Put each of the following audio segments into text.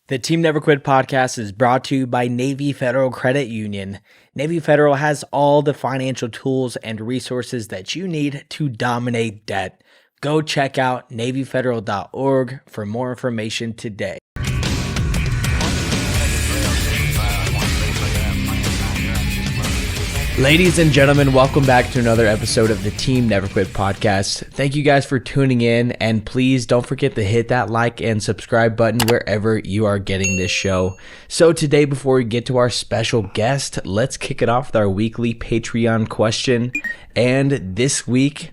The Team Never Quit podcast is brought to you by Navy Federal Credit Union. Navy Federal has all the financial tools and resources that you need to dominate debt. Go check out NavyFederal.org for more information today. Ladies and gentlemen, welcome back to another episode of the Team Never Quit podcast. Thank you guys for tuning in, and please don't forget to hit that like and subscribe button wherever you are getting this show. So today, before we get to our special guest, let's kick it off with our weekly Patreon question. And this week,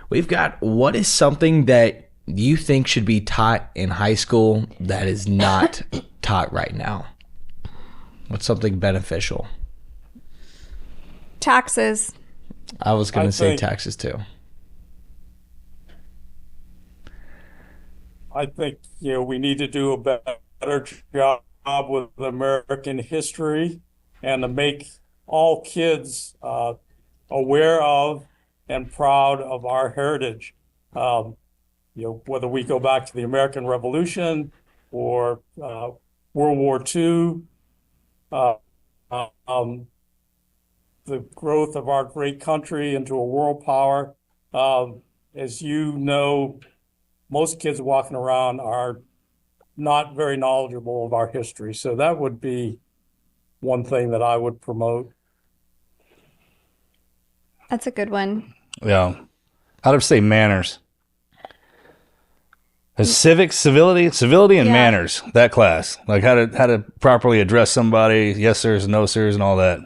we've got, what is something that you think should be taught in high school that is not taught right now? What's something beneficial? Taxes. I was going to say taxes too. I think, we need to do a better job with American history and to make all kids aware of and proud of our heritage. Whether we go back to the American Revolution or World War II, the growth of our great country into a world power. As you know, most kids walking around are not very knowledgeable of our history. So that would be one thing that I would promote. That's a good one. Yeah. I'd have to say manners. Civics, civility and manners, that class. Like how to properly address somebody, yes sirs, no sirs, and all that.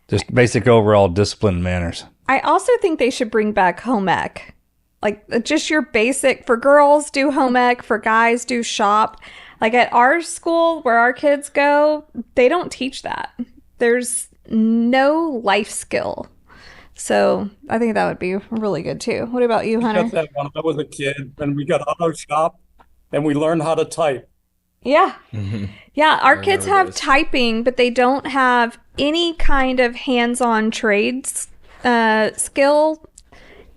Just basic overall discipline and manners. I also think they should bring back home ec. Like just your basic, for girls, do home ec, for guys, do shop. Like at our school where our kids go, they don't teach that. There's no life skill. So I think that would be really good too. What about you, Hunter? I got that when I was a kid, and we got auto shop and we learned how to type. Yeah. Mm-hmm. Yeah, our kids have typing, but they don't have any kind of hands-on trades skill,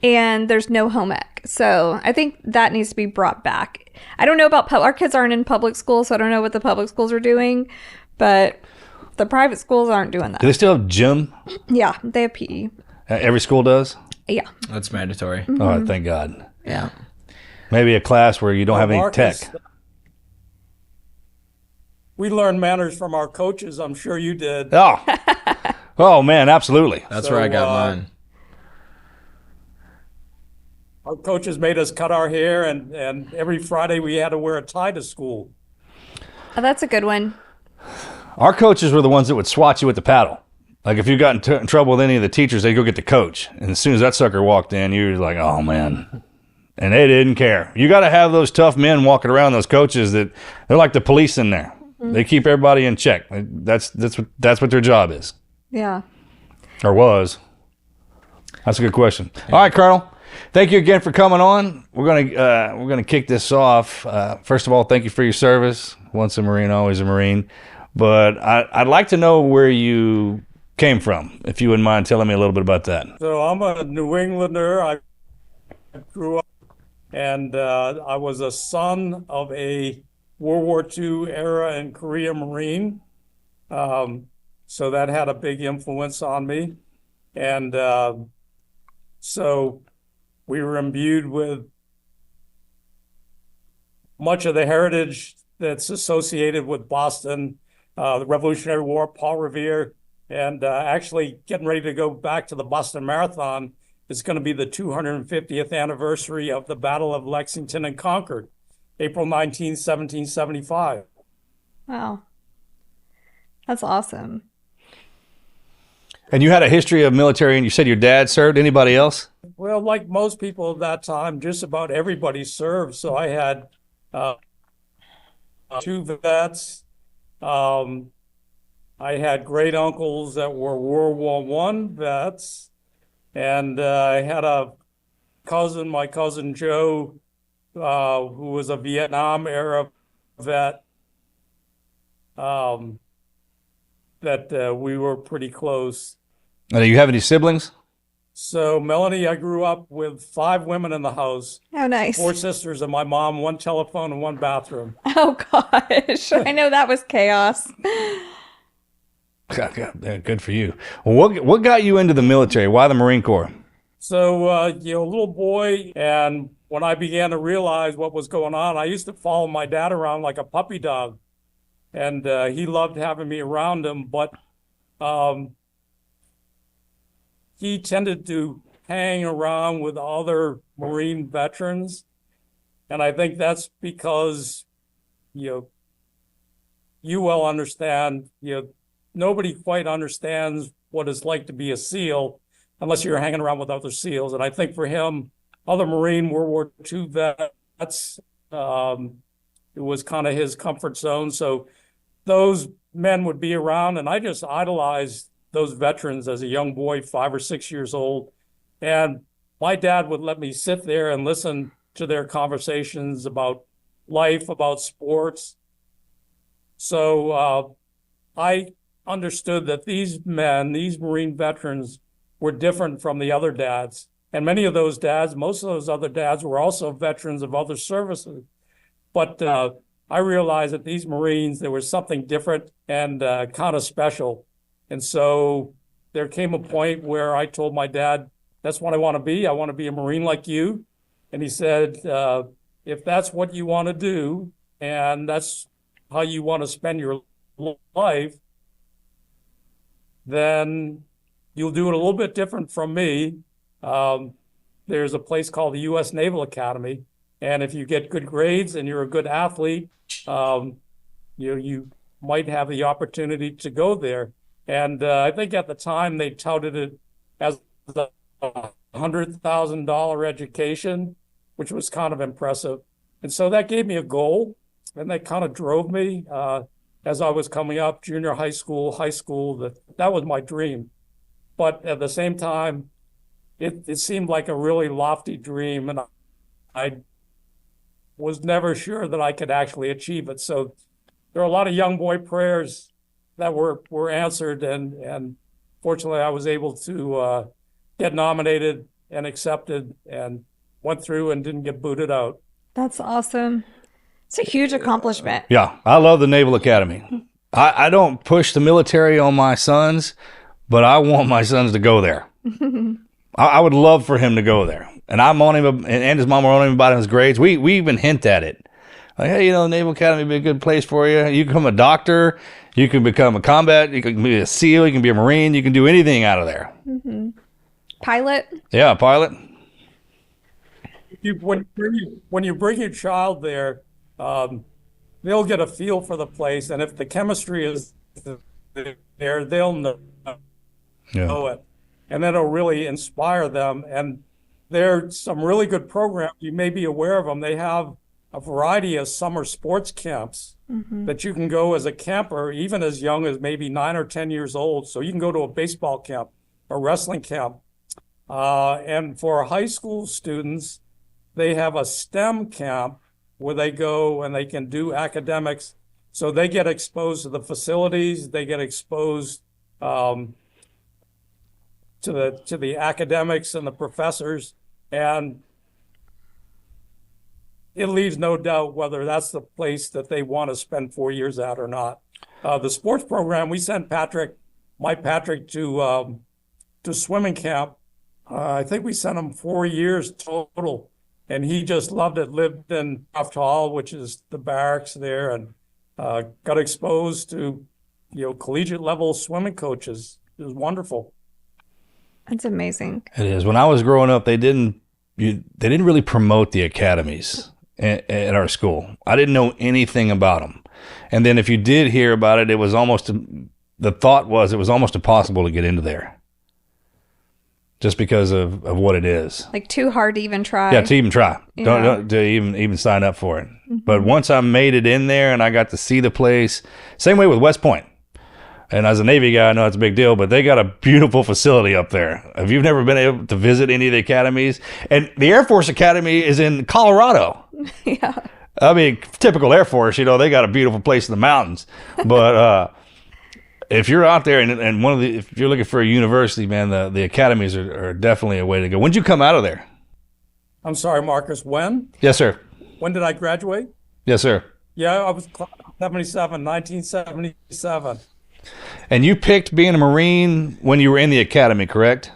and there's no home ec. So I think that needs to be brought back. I don't know about our kids aren't in public school, so I don't know what the public schools are doing, but the private schools aren't doing that. Do they still have gym? Yeah, they have PE. Every school does? Yeah. That's mandatory. Mm-hmm. Oh, thank God. Yeah. Maybe a class where you don't have any tech. We learned manners from our coaches. I'm sure you did. Oh man, absolutely. That's where I got mine. Our coaches made us cut our hair, and every Friday we had to wear a tie to school. Oh, that's a good one. Our coaches were the ones that would swat you with the paddle. Like if you got in trouble with any of the teachers, they'd go get the coach. And as soon as that sucker walked in, you were like, oh man. And they didn't care. You got to have those tough men walking around, those coaches that they're like the police in there. Mm-hmm. They keep everybody in check. That's what their job is. Yeah. Or was. That's a good question. Yeah. All right, Colonel. Thank you again for coming on. We're gonna kick this off. First of all, thank you for your service. Once a Marine, always a Marine. But I'd like to know where you came from, if you wouldn't mind telling me a little bit about that. So I'm a New Englander. I grew up, and I was a son of a World War II era and Korean Marine. So that had a big influence on me. And so we were imbued with much of the heritage that's associated with Boston, the Revolutionary War, Paul Revere, and actually getting ready to go back to the Boston Marathon. Is going to be the 250th anniversary of the Battle of Lexington and Concord, April 19, 1775. Wow. That's awesome. And you had a history of military, and you said your dad served. Anybody else? Well, like most people at that time, just about everybody served. So I had two vets. I had great uncles that were World War I vets. And I had a cousin, my cousin Joe, who was a Vietnam era vet, that we were pretty close. Do you have any siblings? So, Melanie, I grew up with 5 women in the house. Oh, nice. 4 sisters and my mom, 1 telephone and 1 bathroom. Oh, gosh. I know that was chaos. Good for you. Well, what got you into the military? Why the Marine Corps? So, little boy, and when I began to realize what was going on, I used to follow my dad around like a puppy dog. And he loved having me around him, but he tended to hang around with other Marine veterans. And I think that's because, you well understand, nobody quite understands what it's like to be a SEAL unless you're hanging around with other SEALs. And I think for him, other Marine World War II vets, it was kind of his comfort zone. So those men would be around, and I just idolized those veterans as a young boy, 5 or 6 years old. And my dad would let me sit there and listen to their conversations about life, about sports. So I understood that these men, these Marine veterans, were different from the other dads. And many of those dads, most of those other dads were also veterans of other services. But I realized that these Marines, there was something different and kind of special. And so there came a point where I told my dad, that's what I want to be. I want to be a Marine like you. And he said, if that's what you want to do, and that's how you want to spend your life, then you'll do it a little bit different from me. There's a place called the U.S. Naval Academy. And if you get good grades and you're a good athlete, you might have the opportunity to go there. And I think at the time they touted it as a $100,000 education, which was kind of impressive. And so that gave me a goal, and that kind of drove me as I was coming up, junior high school, that was my dream. But at the same time, it seemed like a really lofty dream, and I was never sure that I could actually achieve it. So there are a lot of young boy prayers that were answered, and fortunately I was able to get nominated and accepted and went through and didn't get booted out. That's awesome. It's a huge accomplishment. Yeah, I love the Naval Academy. I don't push the military on my sons, but I want my sons to go there. I would love for him to go there. And I'm on him, and his mom are on him about his grades. We even hint at it. Like, hey, the Naval Academy would be a good place for you. You can become a doctor. You can become a combat. You can be a SEAL. You can be a Marine. You can do anything out of there. Mm-hmm. Pilot? Yeah, a pilot. When you bring your child there, they'll get a feel for the place. And if the chemistry is there, they'll know it. And then it'll really inspire them. And there's some really good programs. You may be aware of them. They have a variety of summer sports camps that you can go as a camper, even as young as maybe 9 or 10 years old. So you can go to a baseball camp, a wrestling camp. And for high school students, they have a STEM camp where they go and they can do academics. So they get exposed to the facilities, they get exposed to the academics and the professors, and it leaves no doubt whether that's the place that they want to spend 4 years at or not. The sports program, we sent Patrick to swimming camp. I think we sent him 4 years total, and he just loved it. Lived in Craft Hall, which is the barracks there, and got exposed to collegiate level swimming coaches. It was wonderful. That's amazing. It is. When I was growing up, they didn't really promote the academies at our school. I didn't know anything about them. And then if you did hear about it, it was almost impossible to get into there. Just because of what it is. Like too hard to even try. Yeah, to even try. Don't to even sign up for it. Mm-hmm. But once I made it in there and I got to see the place, same way with West Point. And as a Navy guy, I know it's a big deal, but they got a beautiful facility up there. If you've never been able to visit any of the academies, and the Air Force Academy is in Colorado. Yeah. I mean, typical Air Force, they got a beautiful place in the mountains. But if you're out there and if you're looking for a university, man, the academies are definitely a way to go. When did you come out of there? I'm sorry, Marcus, when? Yes, sir. When did I graduate? Yes, sir. Yeah, I was 1977. And you picked being a Marine when you were in the academy, correct?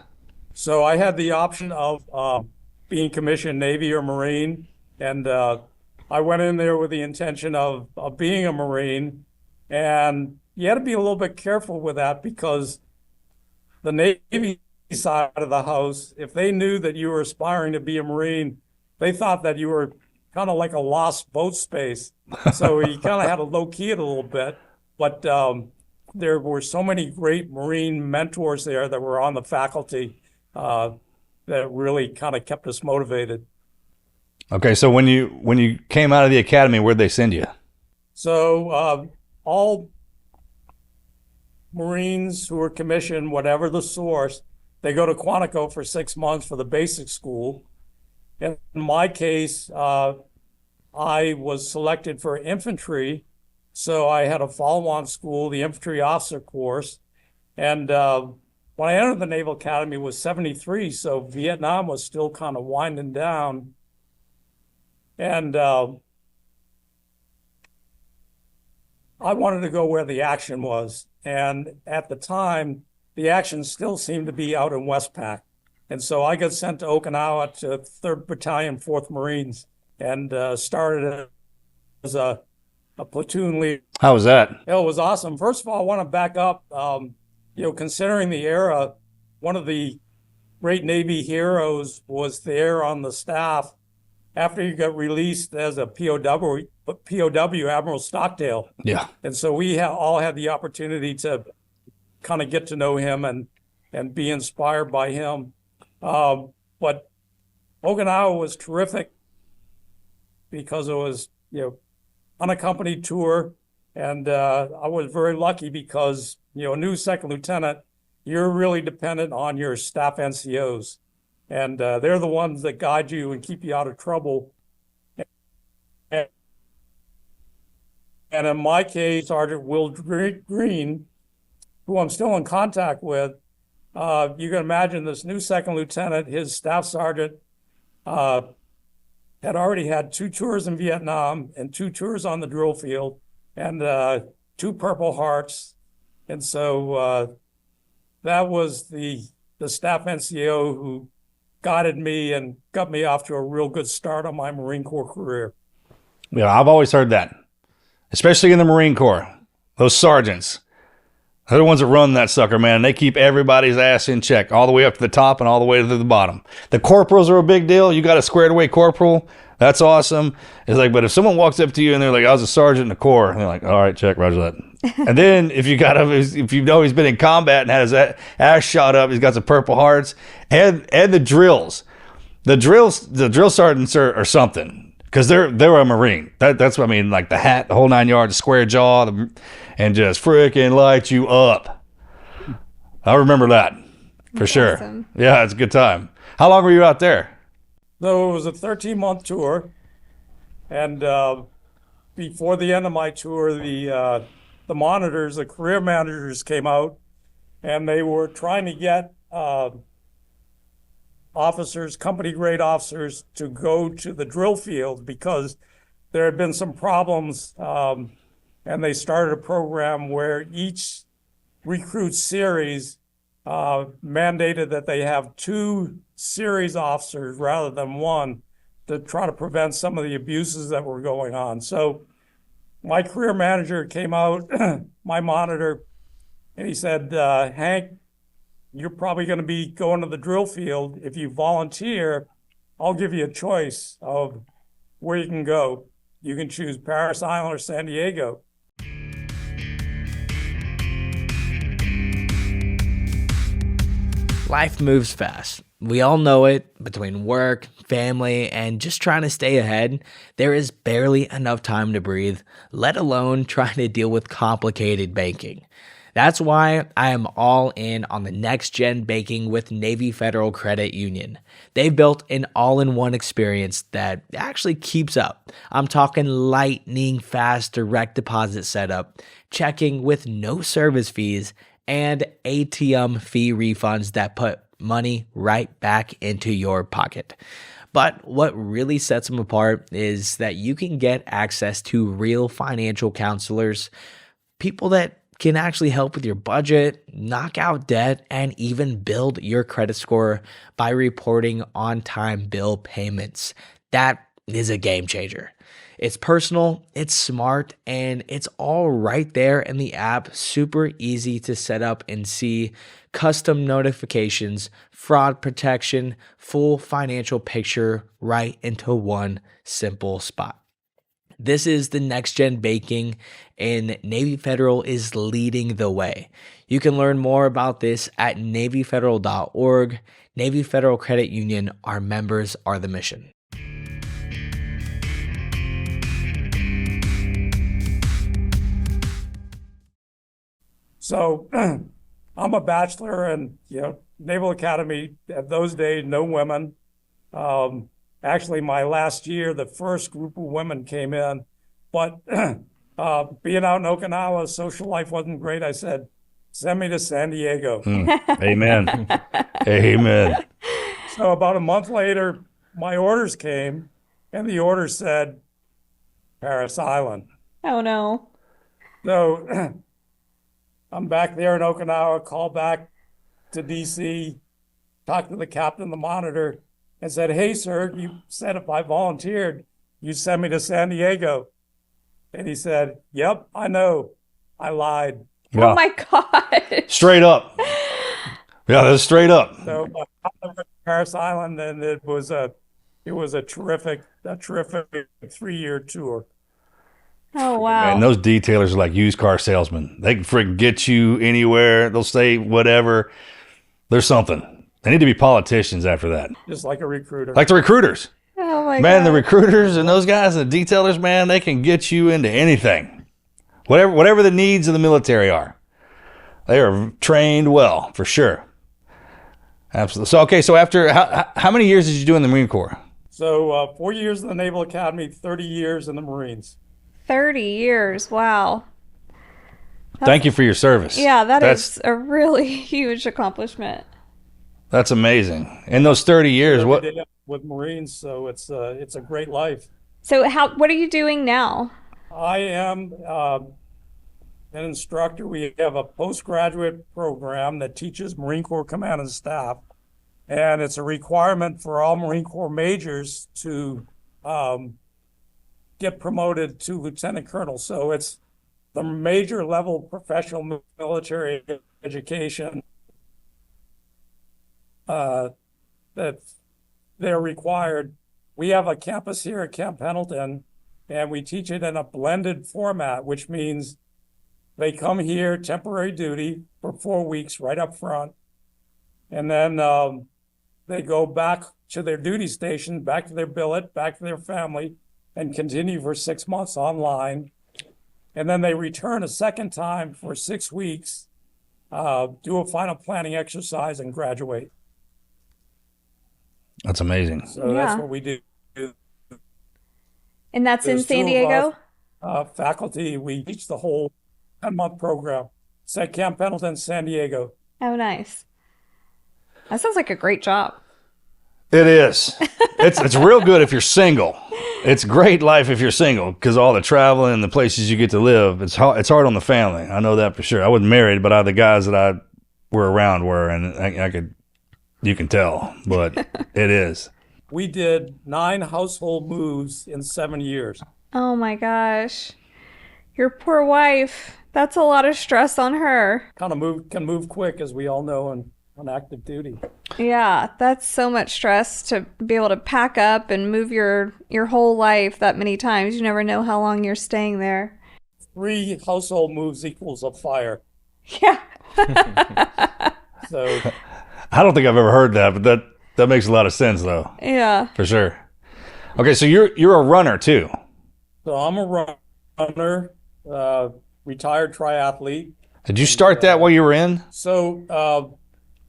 So I had the option of being commissioned Navy or Marine, and I went in there with the intention of being a Marine, and you had to be a little bit careful with that because the Navy side of the house, if they knew that you were aspiring to be a Marine, they thought that you were kind of like a lost boat space. So you kind of had to low key it a little bit, but there were so many great Marine mentors there that were on the faculty that really kind of kept us motivated. Okay, so when you came out of the academy, where'd they send you? So all Marines who were commissioned, whatever the source, they go to Quantico for 6 months for the basic school. In my case, I was selected for infantry, so I had a follow-on school, the infantry officer course. And when I entered the Naval Academy was 73, so Vietnam was still kind of winding down. And I wanted to go where the action was. And at the time, the action still seemed to be out in Westpac. And so I got sent to Okinawa to 3rd Battalion, 4th Marines, and started as a platoon leader. How was that? It was awesome. First of all, I want to back up, considering the era, one of the great Navy heroes was there on the staff after he got released as a POW, Admiral Stockdale. Yeah. And so we all had the opportunity to kind of get to know him and be inspired by him. But Okinawa was terrific because it was, unaccompanied tour. And I was very lucky because, a new second lieutenant, you're really dependent on your staff NCOs. And they're the ones that guide you and keep you out of trouble. And in my case, Sergeant Will Green, who I'm still in contact with, you can imagine this new second lieutenant, his staff sergeant, had already had 2 tours in Vietnam and 2 tours on the drill field and 2 Purple Hearts. And so that was the staff NCO who guided me and got me off to a real good start on my Marine Corps career. Yeah, I've always heard that, especially in the Marine Corps. Those sergeants, they're the ones that run that sucker, man. They keep everybody's ass in check all the way up to the top and all the way to the bottom. The corporals are a big deal. You got a squared away corporal. That's awesome. It's like, but if someone walks up to you and they're like, I was a sergeant in the Corps, and they're like, all right, check, roger that. And then if you know he's been in combat and had his ass shot up, he's got some Purple Hearts and the drills. The drill sergeants are something because they're a Marine. That's what I mean, like the hat, the whole 9 yards, the square jaw, and just freaking light you up. I remember that for sure. Awesome. Yeah, it's a good time. How long were you out there? So it was a 13-month tour, and before the end of my tour, the monitors, the career managers came out, and they were trying to get officers, company-grade officers, to go to the drill field because there had been some problems, and they started a program where each recruit series mandated that they have 2 series officers rather than 1 to try to prevent some of the abuses that were going on. So my career manager came out, my monitor, and he said, Hank, you're probably going to be going to the drill field. If you volunteer, I'll give you a choice of where you can go. You can choose Paris Island or San Diego. Life moves fast. We all know it. Between work, family, and just trying to stay ahead, there is barely enough time to breathe, let alone trying to deal with complicated banking. That's why I am all in on the next gen baking with Navy Federal Credit Union. They've built an all-in-one experience that actually keeps up. I'm talking lightning fast direct deposit setup, checking with no service fees, and ATM fee refunds that put money right back into your pocket. But what really sets them apart is that you can get access to real financial counselors, people that can actually help with your budget, knock out debt, and even build your credit score by reporting on-time bill payments. That is a game changer. It's personal, it's smart, and it's all right there in the app. Super easy to set up and see. Custom notifications, fraud protection, full financial picture right into one simple spot. This is the next gen baking, and Navy Federal is leading the way. You can learn more about this at NavyFederal.org. Navy Federal Credit Union, our members are the mission. So I'm a bachelor, and Naval Academy at those days, no women. Actually, my last year, the first group of women came in, but being out in Okinawa, social life wasn't great. I said, send me to San Diego. Amen. Amen. So about a month later, my orders came, and the order said Paris Island. Oh, no. So I'm back there in Okinawa, call back to DC, talk to the captain of the monitor, and said, hey, sir, you said if I volunteered, you'd send me to San Diego. And he said, yep, I know. I lied. Yeah. Oh, my God. Straight up. Yeah, that's straight up. So I went to Paris Island, and it was a terrific 3-year tour. Oh, wow. And those detailers are like used car salesmen. They can freaking get you anywhere. They'll say whatever. There's something. They need to be politicians after that. Just like a recruiter. Like the recruiters. Oh, my God. Man, the recruiters and those guys, the detailers, man, they can get you into anything. Whatever the needs of the military are. They are trained well, for sure. Absolutely. So, okay, so after, how many years did you do in the Marine Corps? So 4 years in the Naval Academy, 30 years in the Marines. 30 years. Wow. Thank you for your service. Yeah, that's a really huge accomplishment. That's amazing. In those 30 years, what? With Marines, so it's a great life. So what are you doing now? I am an instructor. We have a postgraduate program that teaches Marine Corps Command and Staff, and it's a requirement for all Marine Corps majors to get promoted to lieutenant colonel. So it's the major level professional military education that they're required. We have a campus here at Camp Pendleton, and we teach it in a blended format, which means they come here temporary duty for 4 weeks right up front, and then they go back to their duty station, back to their billet, back to their family, and continue for 6 months online. And then they return a second time for 6 weeks, do a final planning exercise, and graduate. That's amazing. So that's what we do. And that's in San Diego? Faculty, we teach the whole 10-month program. It's at Camp Pendleton, San Diego. Oh, nice. That sounds like a great job. It is. It's real good if you're single. It's great life if you're single because all the traveling and the places you get to live, it's hard on the family. I know that for sure. I wasn't married, but the guys that I were around were, and you can tell, but it is. We did 9 household moves in 7 years. Oh my gosh. Your poor wife. That's a lot of stress on her. Can move quick, as we all know, on active duty. Yeah, that's so much stress to be able to pack up and move your whole life that many times. You never know how long you're staying there. 3 household moves equals a fire. Yeah. So I don't think I've ever heard that, but that makes a lot of sense, though. Yeah. For sure. Okay, so you're a runner, too. I'm a runner, retired triathlete. Did you start that while you were in? So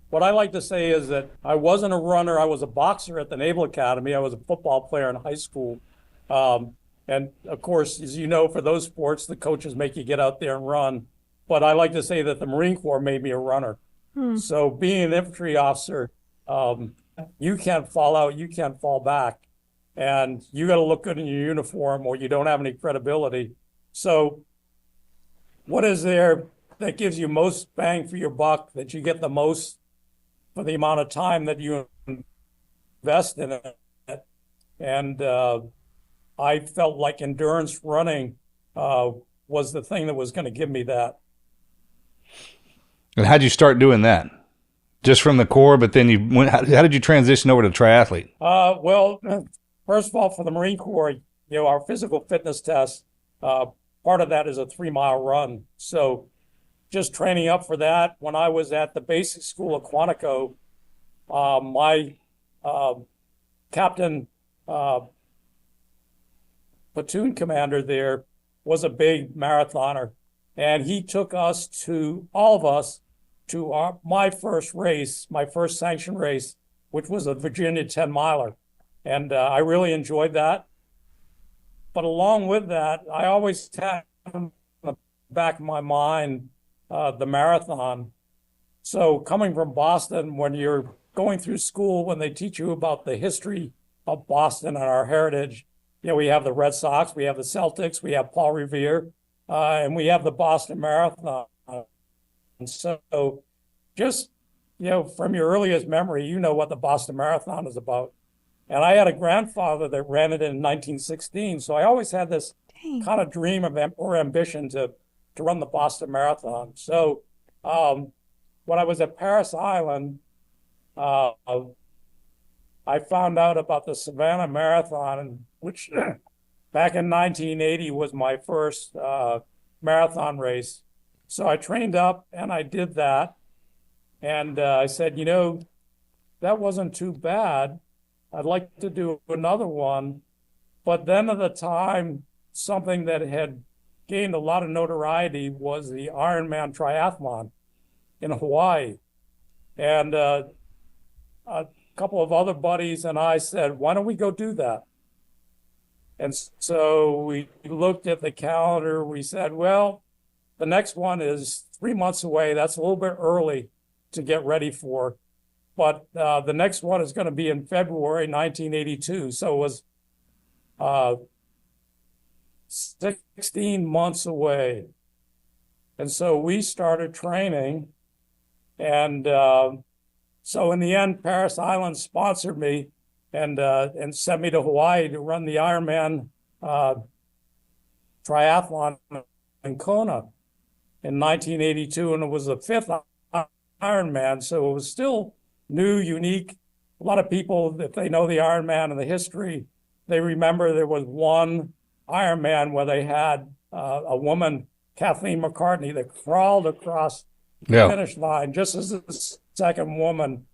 what I like to say is that I wasn't a runner. I was a boxer at the Naval Academy. I was a football player in high school. And of course, as you know, for those sports, the coaches make you get out there and run. But I like to say that the Marine Corps made me a runner. So being an infantry officer, you can't fall out, you can't fall back. And you got to look good in your uniform or you don't have any credibility. So what is there that gives you most bang for your buck, that you get the most for the amount of time that you invest in it? And I felt like endurance running was the thing that was going to give me that. And how'd you start doing that? Just from the Corps, but then you went. How did you transition over to triathlete? Well, first of all, for the Marine Corps, our physical fitness test, part of that is a 3-mile run. So just training up for that. When I was at the basic school at Quantico, my captain, platoon commander there was a big marathoner. And he took us to, all of us, to my first race, my first sanctioned race, which was a Virginia 10-miler. And I really enjoyed that. But along with that, I always had in the back of my mind the marathon. So coming from Boston, when you're going through school, when they teach you about the history of Boston and our heritage, we have the Red Sox, we have the Celtics, we have Paul Revere, and we have the Boston Marathon. And so just, from your earliest memory, you know what the Boston Marathon is about. And I had a grandfather that ran it in 1916. So I always had this kind of dream of or ambition to run the Boston Marathon. So when I was at Parris Island, I found out about the Savannah Marathon, which back in 1980 was my first marathon race. So I trained up and I did that. And I said, that wasn't too bad. I'd like to do another one. But then at the time, something that had gained a lot of notoriety was the Ironman triathlon in Hawaii. And a couple of other buddies and I said, why don't we go do that? And so we looked at the calendar. We said, well, the next one is 3 months away. That's a little bit early to get ready for. But the next one is going to be in February 1982. So it was 16 months away. And so we started training. And so in the end, Parris Island sponsored me and sent me to Hawaii to run the Ironman triathlon in Kona in 1982. And it was the 5th Ironman. So it was still new, unique. A lot of people, if they know the Ironman and the history, they remember there was one Ironman where they had a woman, Kathleen McCartney, that crawled across the finish line just as the second woman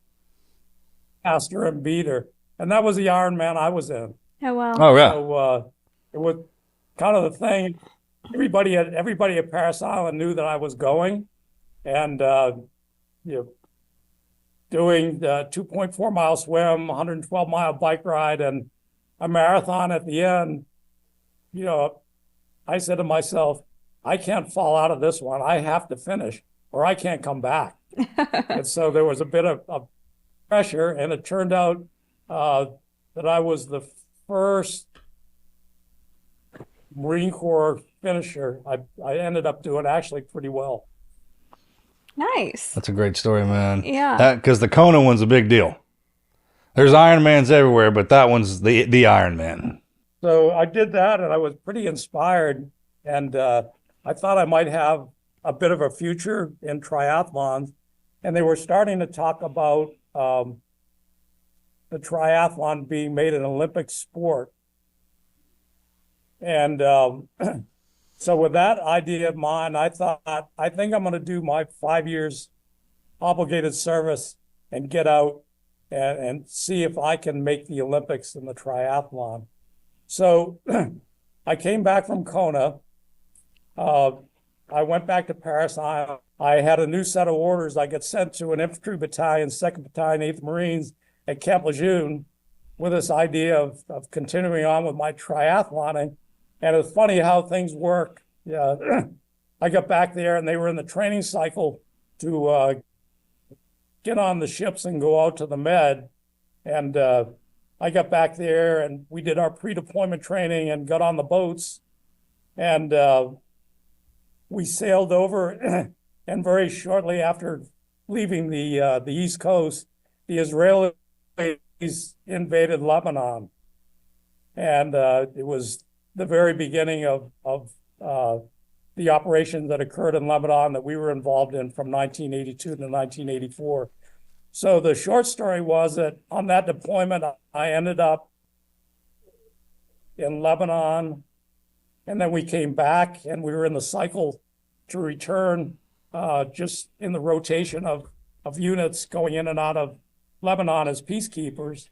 passed her and beat her. And that was the Ironman I was in. Oh, wow. Oh, yeah. So it was kind of the thing. Everybody at Parris Island knew that I was going. And, doing the 2.4-mile swim, 112-mile bike ride, and a marathon at the end, I said to myself, I can't fall out of this one. I have to finish or I can't come back. And so there was a bit of pressure, and it turned out that I was the first Marine Corps finisher. I ended up doing actually pretty well. Nice. That's a great story, man. Yeah. Because the Kona one's a big deal. There's Ironmans everywhere, but that one's the Ironman. So I did that, and I was pretty inspired. And I thought I might have a bit of a future in triathlons. And they were starting to talk about the triathlon being made an Olympic sport. And so with that idea of mine, I thought, I think I'm going to do my 5 years obligated service and get out and see if I can make the Olympics in the triathlon. So I came back from Kona. I went back to Paris. I had a new set of orders. I got sent to an infantry battalion, 2nd Battalion, 8th Marines at Camp Lejeune with this idea of continuing on with my triathloning. And it's funny how things work. Yeah, I got back there and they were in the training cycle to get on the ships and go out to the Med. And I got back there and we did our pre-deployment training and got on the boats. And we sailed over, and very shortly after leaving the East Coast, the Israelis invaded Lebanon. And it was the very beginning of the operations that occurred in Lebanon that we were involved in from 1982 to 1984. So the short story was that on that deployment, I ended up in Lebanon, and then we came back and we were in the cycle to return, just in the rotation of units going in and out of Lebanon as peacekeepers.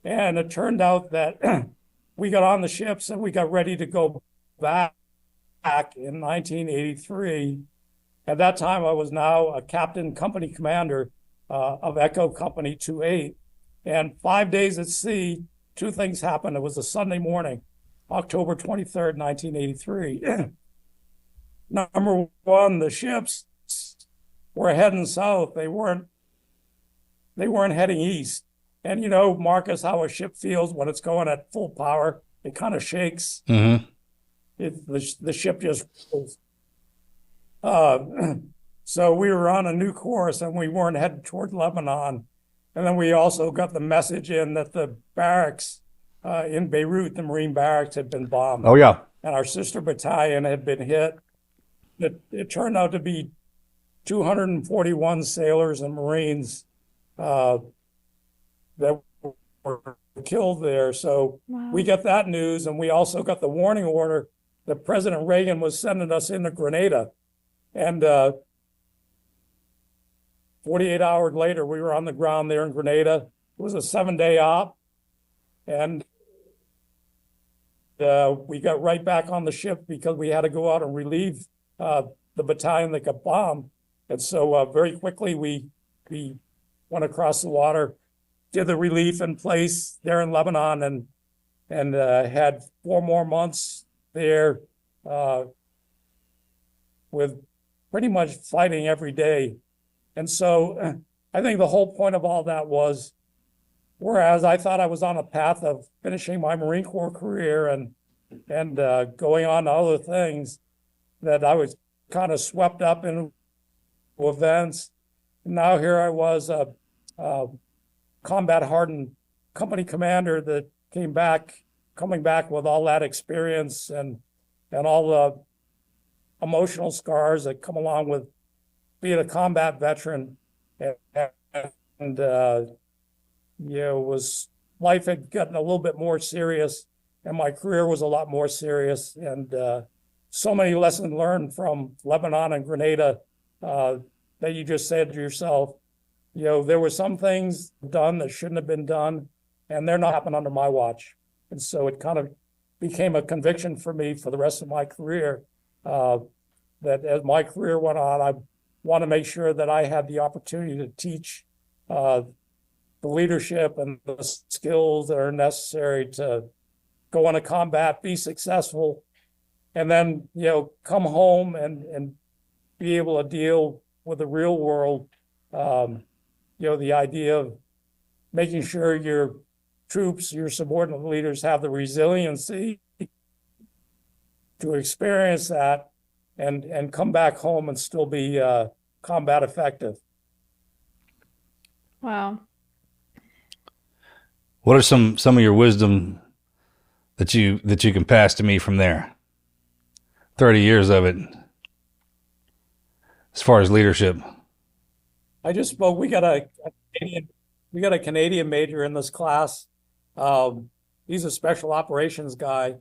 And it turned out that we got on the ships and we got ready to go back in 1983. At that time, I was now a captain company commander of Echo Company 28. And 5 days at sea, two things happened. It was a Sunday morning, October 23rd, 1983. Number one, the ships were heading south. They weren't heading east. And you know, Marcus, how a ship feels when it's going at full power. It kind of shakes. Mm-hmm. The ship just rolls. So we were on a new course and we weren't headed toward Lebanon. And then we also got the message in that the barracks in Beirut, the Marine barracks, had been bombed. Oh, yeah. And our sister battalion had been hit. It turned out to be 241 sailors and Marines that were killed there. So Wow. we got that news, and we also got the warning order that President Reagan was sending us into Grenada. And 48 hours later, we were on the ground there in Grenada. It was a 7-day op. And we got right back on the ship because we had to go out and relieve the battalion that got bombed. And so very quickly, we went across the water, did the relief in place there in Lebanon, and had 4 more months there with pretty much fighting every day. And so I think the whole point of all that was, whereas I thought I was on a path of finishing my Marine Corps career and going on to other things, that I was kind of swept up in events. Now here I was, a combat-hardened company commander that coming back with all that experience and all the emotional scars that come along with being a combat veteran. And life had gotten a little bit more serious, and my career was a lot more serious. And so many lessons learned from Lebanon and Grenada that you just said to yourself, there were some things done that shouldn't have been done, and they're not happening under my watch. And so it kind of became a conviction for me for the rest of my career, that as my career went on, I want to make sure that I had the opportunity to teach the leadership and the skills that are necessary to go into combat, be successful, and then, come home and be able to deal with the real world. The idea of making sure your troops, your subordinate leaders have the resiliency to experience that and come back home and still be combat effective. Wow. What are some of your wisdom that you can pass to me from there? 30 years of it, as far as leadership. I just spoke. We got a Canadian major in this class. He's a special operations guy,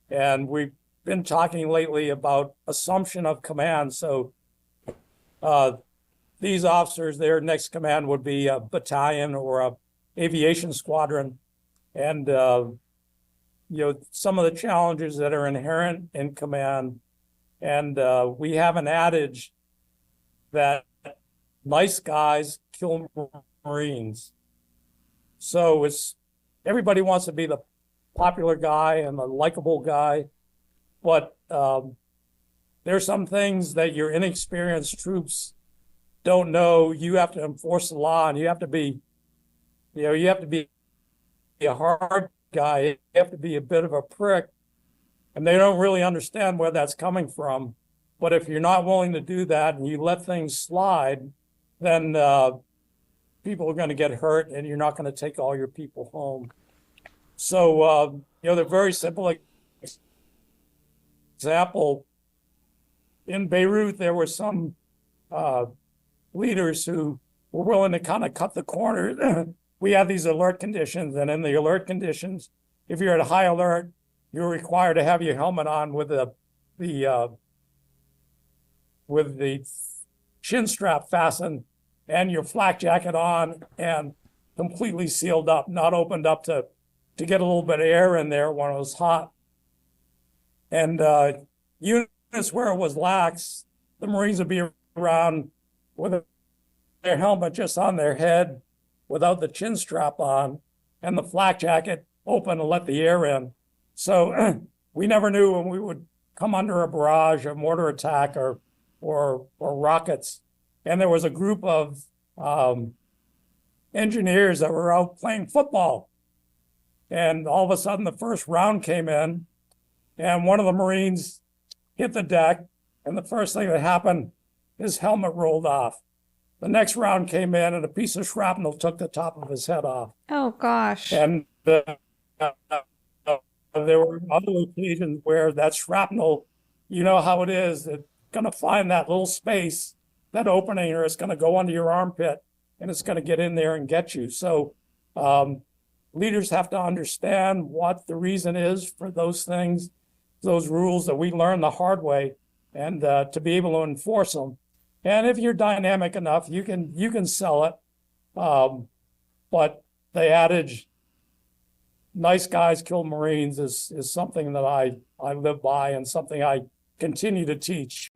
and we've been talking lately about assumption of command. So these officers, their next command would be a battalion or a aviation squadron, and some of the challenges that are inherent in command And we have an adage that nice guys kill Marines. So everybody wants to be the popular guy and the likable guy, but there's some things that your inexperienced troops don't know. You have to enforce the law, and you have to be a hard guy. You have to be a bit of a prick, and they don't really understand where that's coming from. But if you're not willing to do that and you let things slide, then people are going to get hurt, and you're not going to take all your people home. So, the very simple example, in Beirut, there were some leaders who were willing to kind of cut the corner. We have these alert conditions, and in the alert conditions, if you're at a high alert, you're required to have your helmet on with the chin strap fastened and your flak jacket on and completely sealed up, not opened up to get a little bit of air in there when it was hot. And units where it was lax, the Marines would be around with their helmet just on their head without the chin strap on and the flak jacket open to let the air in. So we never knew when we would come under a barrage, a mortar attack, or rockets. And there was a group of engineers that were out playing football. And all of a sudden, the first round came in, and one of the Marines hit the deck, and the first thing that happened, his helmet rolled off. The next round came in, and a piece of shrapnel took the top of his head off. Oh, gosh. And there were other occasions where that shrapnel, you know how it is, it's going to find that little space, that opening, or it's going to go under your armpit, and it's going to get in there and get you. So leaders have to understand what the reason is for those things, those rules that we learn the hard way, and to be able to enforce them. And if you're dynamic enough, you can sell it. But the adage, nice guys kill Marines, is something that I live by and something I continue to teach.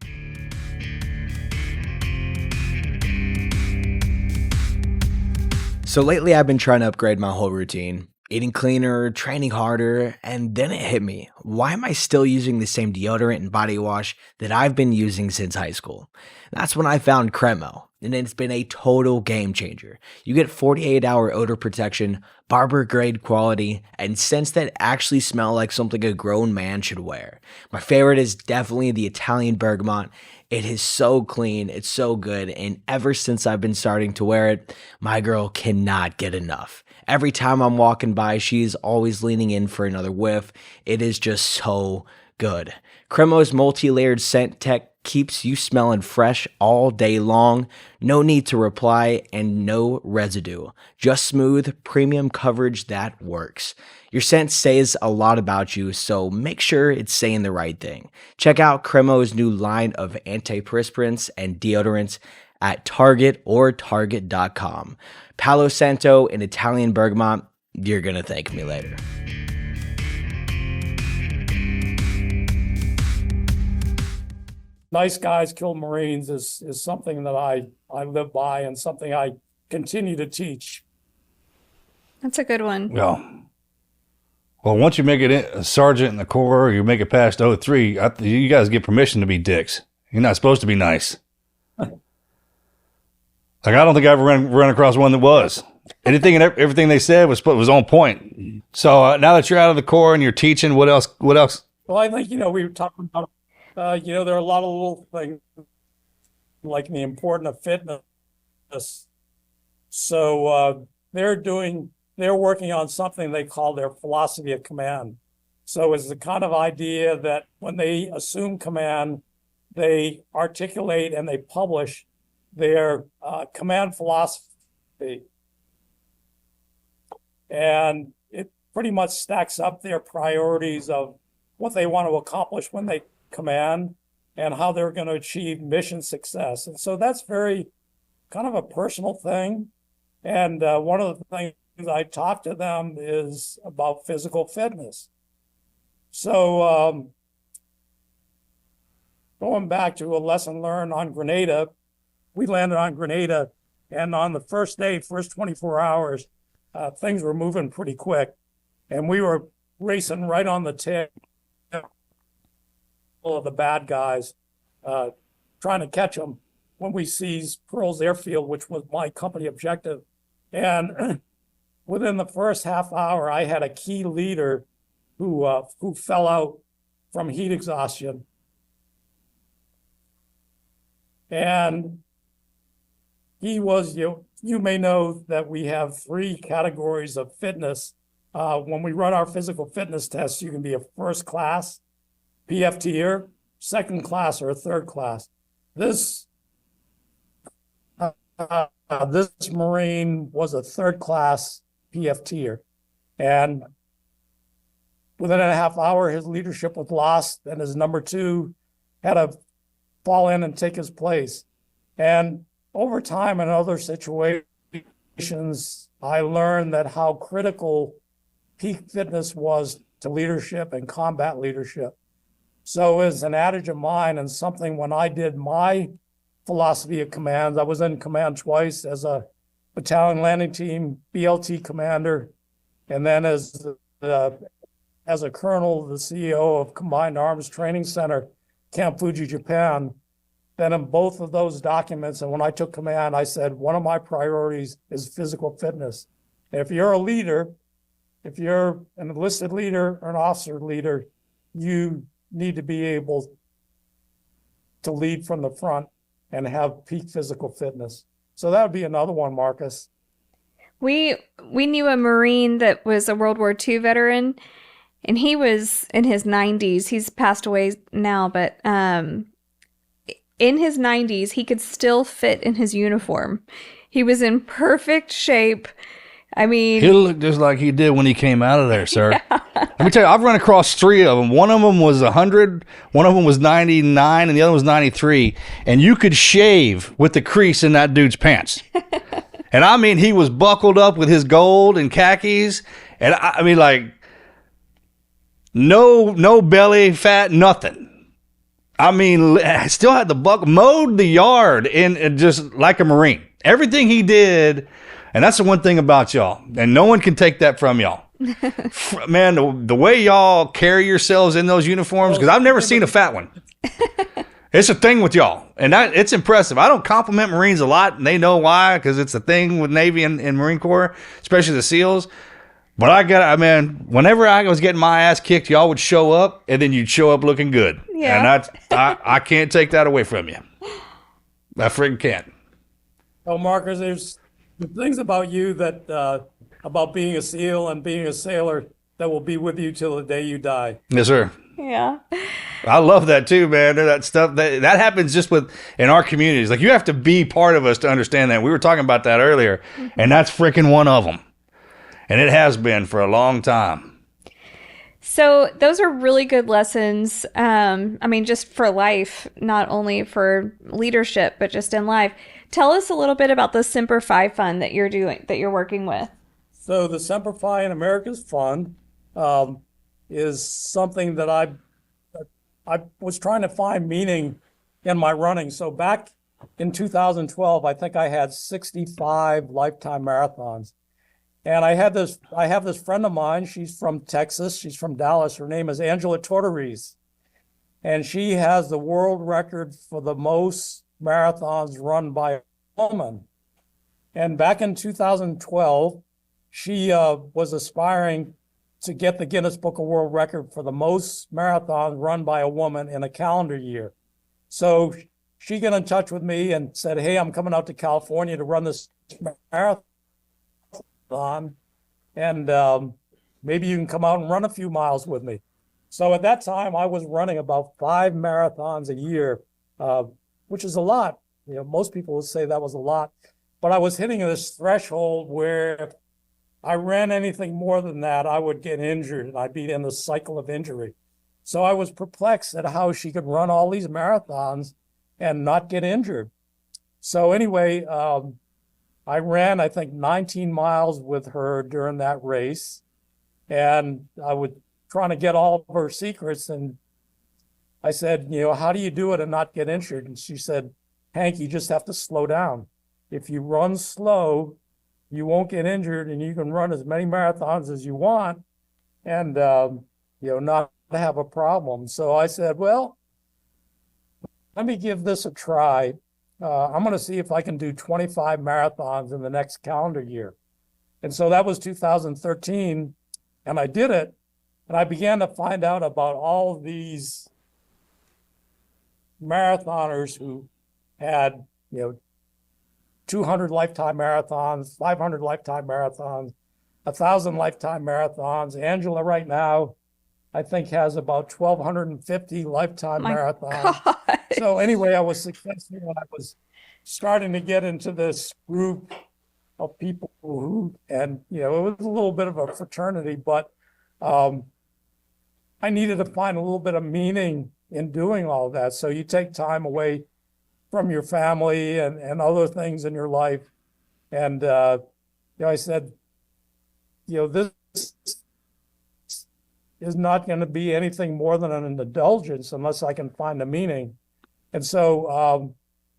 So lately I've been trying to upgrade my whole routine. Eating cleaner, training harder, and then it hit me. Why am I still using the same deodorant and body wash that I've been using since high school? That's when I found Cremo, and it's been a total game changer. You get 48-hour odor protection, barber-grade quality, and scents that actually smell like something a grown man should wear. My favorite is definitely the Italian bergamot. It is so clean, it's so good, and ever since I've been starting to wear it, my girl cannot get enough. Every time I'm walking by, she's always leaning in for another whiff. It is just so good. Cremo's multi-layered scent tech keeps you smelling fresh all day long. No need to reply and no residue. Just smooth, premium coverage that works. Your scent says a lot about you, so make sure it's saying the right thing. Check out Cremo's new line of antiperspirants and deodorants at Target or Target.com. Palo Santo and Italian bergamot, you're going to thank me later. Nice guys kill Marines is something that I live by and something I continue to teach. That's a good one. Well, once you make it a sergeant in the Corps, or you make it past 03, you guys get permission to be dicks. You're not supposed to be nice. Like, I don't think I ever ran across one that was. Anything and everything they said was on point. So now that you're out of the Corps and you're teaching, what else? Well, I think, we were talking about, there are a lot of little things like the importance of fitness. So they're working on something they call their philosophy of command. So it's the kind of idea that when they assume command, they articulate and they publish their command philosophy. And it pretty much stacks up their priorities of what they want to accomplish when they command and how they're going to achieve mission success. And so that's very kind of a personal thing. And one of the things I talk to them is about physical fitness. So going back to a lesson learned on Grenada, we landed on Grenada, and on the first day, first 24 hours, things were moving pretty quick, and we were racing right on the tail of the bad guys, trying to catch them when we seized Pearl's Airfield, which was my company objective. And within the first half hour, I had a key leader who fell out from heat exhaustion. And he was, you may know that we have 3 categories of fitness. When we run our physical fitness tests, you can be a first class PFTer, second class, or a third class. This Marine was a third class PFTer. And within a half hour, his leadership was lost, and his number 2 had to fall in and take his place. And over time in other situations, I learned that how critical peak fitness was to leadership and combat leadership. So it's an adage of mine, and something when I did my philosophy of commands, I was in command twice as a battalion landing team BLT commander, and then as a colonel, the CEO of Combined Arms Training Center, Camp Fuji, Japan. Then in both of those documents, and when I took command, I said, one of my priorities is physical fitness. If you're a leader, if you're an enlisted leader or an officer leader, you need to be able to lead from the front and have peak physical fitness. So that would be another one, Marcus. We knew a Marine that was a World War II veteran, and he was in his 90s. He's passed away now, but in his 90s, he could still fit in his uniform. He was in perfect shape. I mean, he looked just like he did when he came out of there, sir. Yeah. Let me tell you, I've run across 3 of them. One of them was 100, one of them was 99, and the other was 93. And you could shave with the crease in that dude's pants. And I mean, he was buckled up with his gold and khakis. And I mean, like, no belly fat, nothing. I mean, I still had the buck, mowed the yard in just like a Marine. Everything he did. And that's the one thing about y'all, and no one can take that from y'all. Man, the way y'all carry yourselves in those uniforms, because I've never seen a fat one. It's a thing with y'all, and it's impressive. I don't compliment Marines a lot, and they know why, because it's a thing with Navy and Marine Corps, especially the SEALs. But whenever I was getting my ass kicked, y'all would show up, and then you'd show up looking good. Yeah. And I can't take that away from you. I freaking can't. Oh, Marcus, there's the things about you that about being a SEAL and being a sailor that will be with you till the day you die. Yes, sir. Yeah. I love that too, man. That stuff that happens just in our communities. Like, you have to be part of us to understand that. We were talking about that earlier, and that's freaking one of them. And it has been for a long time. So those are really good lessons. Just for life, not only for leadership, but just in life. Tell us a little bit about the Semper Fi Fund that you're working with. So the Semper Fi in America's Fund is something that I was trying to find meaning in my running. So back in 2012, I think I had 65 lifetime marathons. And I have this friend of mine. She's from Texas. She's from Dallas. Her name is Angela Tortoriz. And she has the world record for the most marathons run by a woman. And back in 2012, she was aspiring to get the Guinness Book of World Record for the most marathons run by a woman in a calendar year. So she got in touch with me and said, hey, I'm coming out to California to run this marathon. And maybe you can come out and run a few miles with me. So at that time, I was running about 5 marathons a year, which is a lot. You know, most people would say that was a lot. But I was hitting this threshold where if I ran anything more than that, I would get injured, and I'd be in the cycle of injury. So I was perplexed at how she could run all these marathons and not get injured. So anyway, I ran, I think, 19 miles with her during that race. And I was trying to get all of her secrets. And I said, how do you do it and not get injured? And she said, Hank, you just have to slow down. If you run slow, you won't get injured, and you can run as many marathons as you want and, not have a problem. So I said, well, let me give this a try. I'm going to see if I can do 25 marathons in the next calendar year. And so that was 2013, and I did it, and I began to find out about all these marathoners who had, 200 lifetime marathons, 500 lifetime marathons, 1,000 lifetime marathons. Angela right now, I think, has about 1,250 lifetime marathons. God. So anyway, I was successful when I was starting to get into this group of people who, and, it was a little bit of a fraternity, but I needed to find a little bit of meaning in doing all that. So you take time away from your family and other things in your life. And, I said, this is not going to be anything more than an indulgence unless I can find a meaning. And so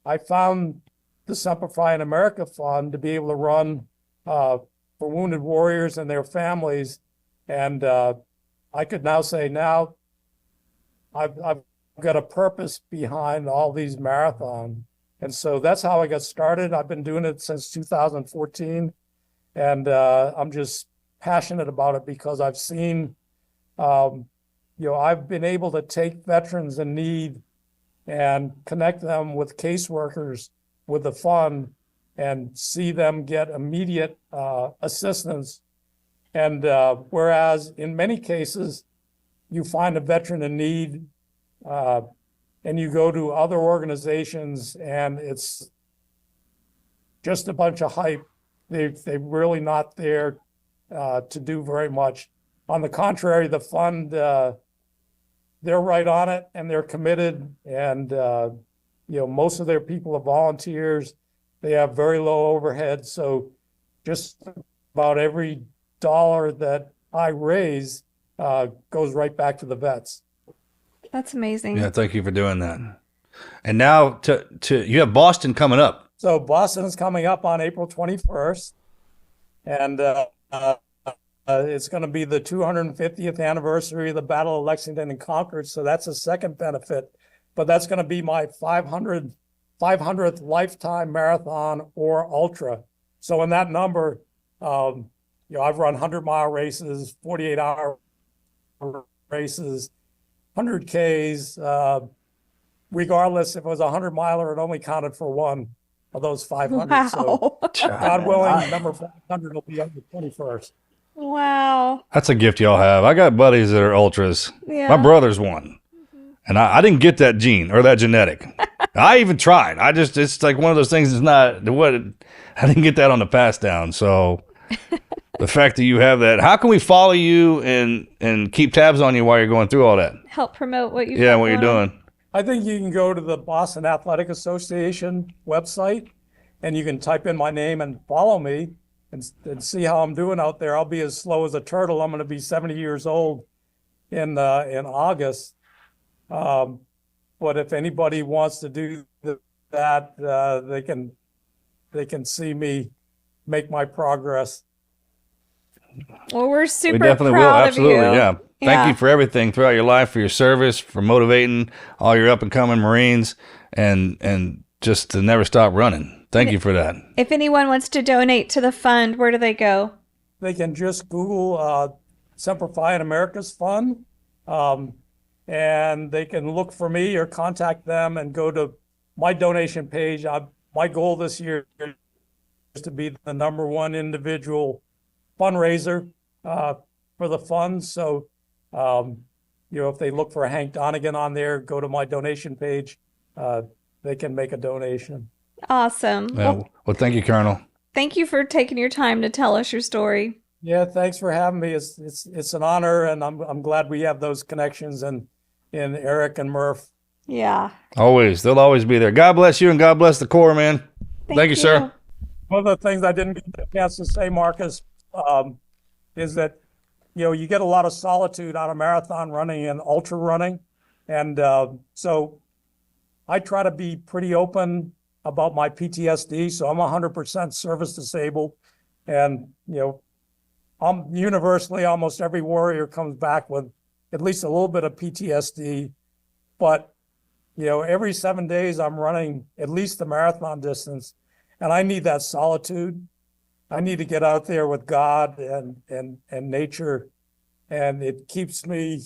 I found the Semper Fi in America Fund to be able to run for wounded warriors and their families. And I could now say, now I've got a purpose behind all these marathons. And so that's how I got started. I've been doing it since 2014. And I'm just passionate about it because I've seen, I've been able to take veterans in need and connect them with caseworkers with the fund and see them get immediate assistance. And whereas in many cases, you find a veteran in need and you go to other organizations and it's just a bunch of hype. They're really not there to do very much. On the contrary, the fund, they're right on it and they're committed, and most of their people are volunteers. They have very low overhead, so just about every dollar that I raise goes right back to the vets. That's amazing. Yeah, thank you for doing that. And now to you have Boston coming up. So Boston is coming up on April 21st, and it's going to be the 250th anniversary of the Battle of Lexington and Concord. So that's a second benefit, but that's going to be my 500th lifetime marathon or ultra. So in that number, I've run 100-mile races, 48-hour races, 100 Ks. Regardless, if it was a 100-miler, it only counted for one of those 500. Wow. So God willing, number 500 will be on the 21st. Wow. That's a gift y'all have. I got buddies that are ultras. Yeah. My brother's one. And I didn't get that gene or that genetic. I even tried. It's like one of those things. It's not what I didn't get that on the pass down. So the fact that you have that, how can we follow you and keep tabs on you while you're going through all that? Help promote what you what you're doing. I think you can go to the Boston Athletic Association website and you can type in my name and follow me and see how I'm doing out there. I'll be as slow as a turtle. I'm going to be 70 years old in August. But if anybody wants to do that, they can see me make my progress. Well, we're super We definitely will. proud Absolutely. of you. Yeah. Thank you for everything throughout your life, for your service, for motivating all your up and coming Marines, and just to never stop running. Thank you for that. If anyone wants to donate to the fund, where do they go? They can just Google Semper Fi in America's Fund, and they can look for me or contact them and go to my donation page. My goal this year is to be the #1 individual fundraiser for the fund. So, if they look for Hank Donigan on there, go to my donation page. They can make a donation. Awesome. Well, thank you, Colonel. Thank you for taking your time to tell us your story. Yeah, thanks for having me. It's an honor, and I'm glad we have those connections in Eric and Murph. Yeah. Always. They'll always be there. God bless you and God bless the Corps, man. Thank you, sir. One of the things I didn't get a chance to say, Marcus, is that, you get a lot of solitude out of marathon running and ultra running. And so I try to be pretty open about my PTSD. So I'm 100% service disabled. And, I'm universally, almost every warrior comes back with at least a little bit of PTSD. But, every 7 days I'm running at least the marathon distance. And I need that solitude. I need to get out there with God and nature. And it keeps me,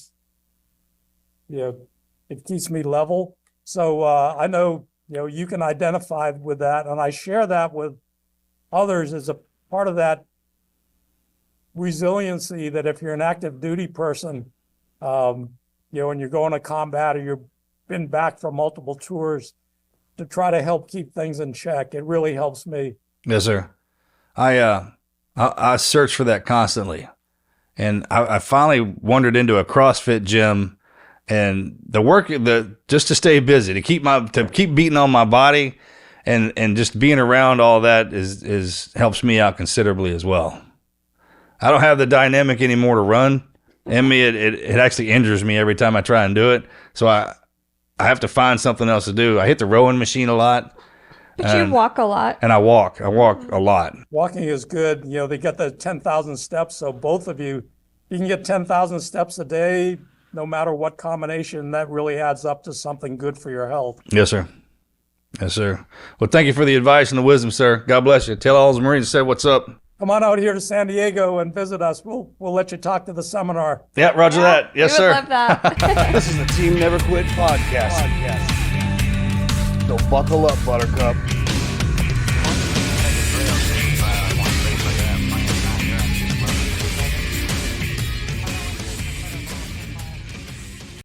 it keeps me level. So I know, you can identify with that. And I share that with others as a part of that resiliency, that if you're an active duty person, and you're going to combat or you've been back from multiple tours, to try to help keep things in check. It really helps me. Yes, sir. I search for that constantly. And I finally wandered into a CrossFit gym, and just to stay busy, to keep beating on my body, and just being around all that is helps me out considerably as well. I don't have the dynamic anymore to run in me. It actually injures me every time I try and do it. So I have to find something else to do. I hit the rowing machine a lot. But you walk a lot. And I walk a lot. Walking is good. They get the 10,000 steps. So both of you can get 10,000 steps a day, no matter what combination. That really adds up to something good for your health. Yes, sir. Yes, sir. Well, thank you for the advice and the wisdom, sir. God bless you. Tell all those Marines I said what's up. Come on out here to San Diego and visit us. We'll let you talk to the seminar. Yeah, roger that. Yes, sir. Love that. This is the Team Never Quit podcast. So buckle up, Buttercup.